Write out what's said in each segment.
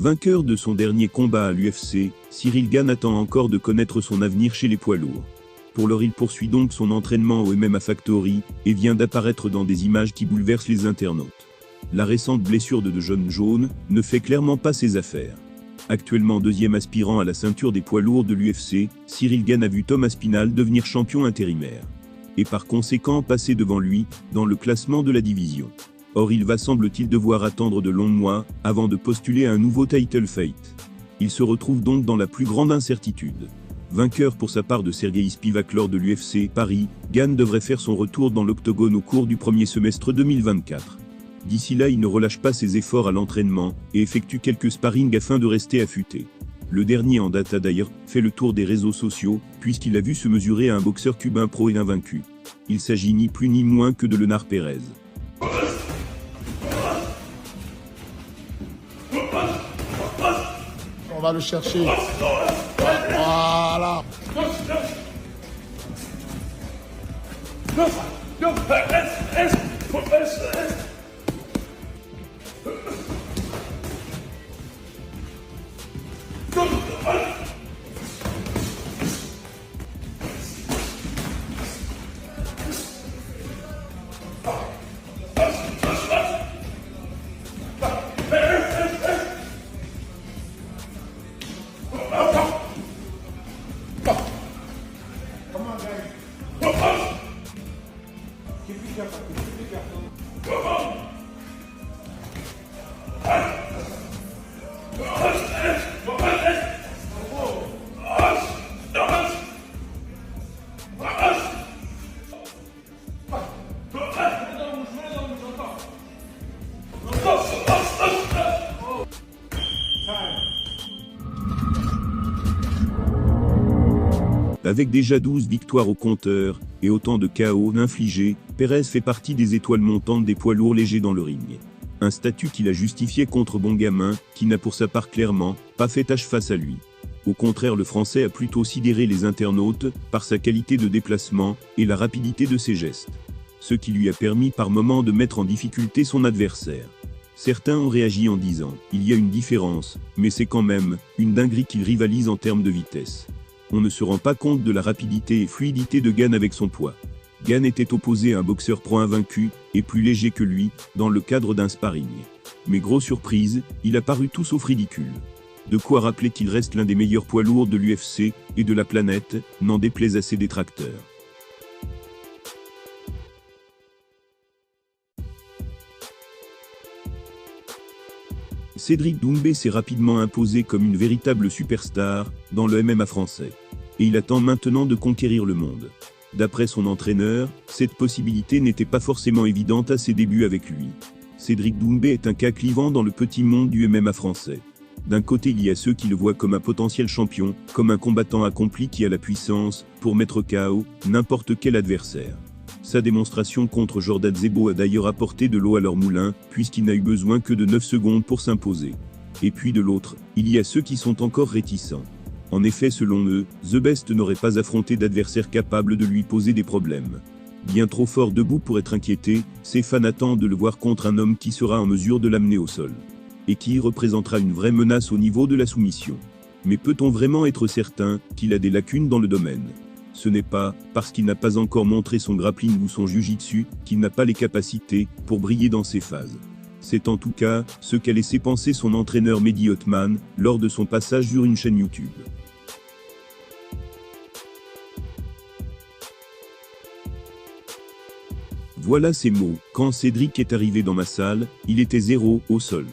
Vainqueur de son dernier combat à l'UFC, Cyril Gane attend encore de connaître son avenir chez les poids lourds. Pour l'heure, il poursuit donc son entraînement au MMA Factory et vient d'apparaître dans des images qui bouleversent les internautes. La récente blessure de Jon Jones ne fait clairement pas ses affaires. Actuellement deuxième aspirant à la ceinture des poids lourds de l'UFC, Cyril Gane a vu Tom Aspinall devenir champion intérimaire. Et par conséquent passer devant lui dans le classement de la division. Or il va semble-t-il devoir attendre de longs mois avant de postuler à un nouveau title fight. Il se retrouve donc dans la plus grande incertitude. Vainqueur pour sa part de Sergei Spivak lors de l'UFC Paris, Gane devrait faire son retour dans l'octogone au cours du premier semestre 2024. D'ici là, il ne relâche pas ses efforts à l'entraînement et effectue quelques sparring afin de rester affûté. Le dernier en date a d'ailleurs fait le tour des réseaux sociaux, puisqu'il a vu se mesurer à un boxeur cubain pro et invaincu. Il s'agit ni plus ni moins que de Leonard Perez. On va le chercher. Voilà. Avec déjà 12 victoires au compteur, et autant de KO infligés, Perez fait partie des étoiles montantes des poids lourds légers dans le ring. Un statut qu'il a justifié contre Bon Gamin, qui n'a pour sa part clairement pas fait tâche face à lui. Au contraire, le Français a plutôt sidéré les internautes par sa qualité de déplacement et la rapidité de ses gestes. Ce qui lui a permis par moments de mettre en difficulté son adversaire. Certains ont réagi en disant « Il y a une différence, mais c'est quand même une dinguerie qu'il rivalise en termes de vitesse ». On ne se rend pas compte de la rapidité et fluidité de Gane avec son poids. Gane était opposé à un boxeur pro invaincu, et plus léger que lui, dans le cadre d'un sparring. Mais grosse surprise, il a paru tout sauf ridicule. De quoi rappeler qu'il reste l'un des meilleurs poids lourds de l'UFC, et de la planète, n'en déplaise à ses détracteurs. Cédric Doumbé s'est rapidement imposé comme une véritable superstar dans le MMA français. Et il attend maintenant de conquérir le monde. D'après son entraîneur, cette possibilité n'était pas forcément évidente à ses débuts avec lui. Cédric Doumbé est un cas clivant dans le petit monde du MMA français. D'un côté, il y a ceux qui le voient comme un potentiel champion, comme un combattant accompli qui a la puissance pour mettre KO n'importe quel adversaire. Sa démonstration contre Jordan Zebo a d'ailleurs apporté de l'eau à leur moulin, puisqu'il n'a eu besoin que de 9 secondes pour s'imposer. Et puis de l'autre, il y a ceux qui sont encore réticents. En effet, selon eux, The Best n'aurait pas affronté d'adversaire capable de lui poser des problèmes. Bien trop fort debout pour être inquiété, ses fans attendent de le voir contre un homme qui sera en mesure de l'amener au sol. Et qui représentera une vraie menace au niveau de la soumission. Mais peut-on vraiment être certain qu'il a des lacunes dans le domaine ? Ce n'est pas parce qu'il n'a pas encore montré son grappling ou son jiu-jitsu qu'il n'a pas les capacités pour briller dans ces phases. C'est en tout cas ce qu'a laissé penser son entraîneur Mehdi Othman lors de son passage sur une chaîne YouTube. Voilà ces mots. Quand Cédric est arrivé dans ma salle, il était 0 au sol.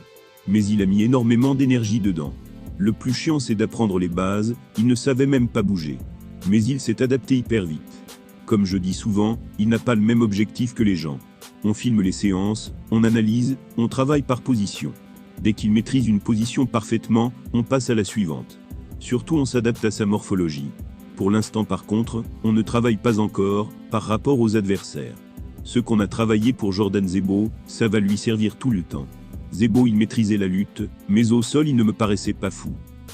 Mais il a mis énormément d'énergie dedans. Le plus chiant, c'est d'apprendre les bases, il ne savait même pas bouger. Mais il s'est adapté hyper vite. Comme je dis souvent, il n'a pas le même objectif que les gens. On filme les séances, on analyse, on travaille par position. Dès qu'il maîtrise une position parfaitement, on passe à la suivante. Surtout, on s'adapte à sa morphologie. Pour l'instant, par contre, on ne travaille pas encore par rapport aux adversaires. Ce qu'on a travaillé pour Jordan Zebo, ça va lui servir tout le temps. Zebo, il maîtrisait la lutte, mais au sol, il ne me paraissait pas fou.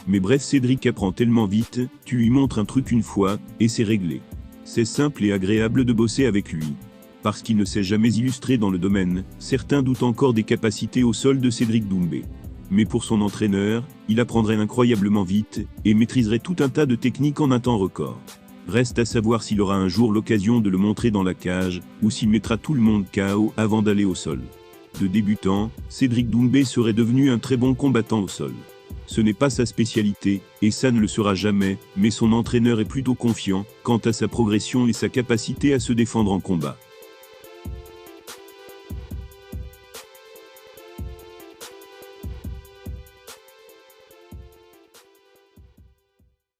Mais bref, Cédric apprend tellement vite, tu lui montres un truc une fois, et c'est réglé. C'est simple et agréable de bosser avec lui. Parce qu'il ne s'est jamais illustré dans le domaine, certains doutent encore des capacités au sol de Cédric Doumbé. Mais pour son entraîneur, il apprendrait incroyablement vite, et maîtriserait tout un tas de techniques en un temps record. Reste à savoir s'il aura un jour l'occasion de le montrer dans la cage, ou s'il mettra tout le monde KO avant d'aller au sol. De débutant, Cédric Doumbé serait devenu un très bon combattant au sol. Ce n'est pas sa spécialité, et ça ne le sera jamais, mais son entraîneur est plutôt confiant quant à sa progression et sa capacité à se défendre en combat.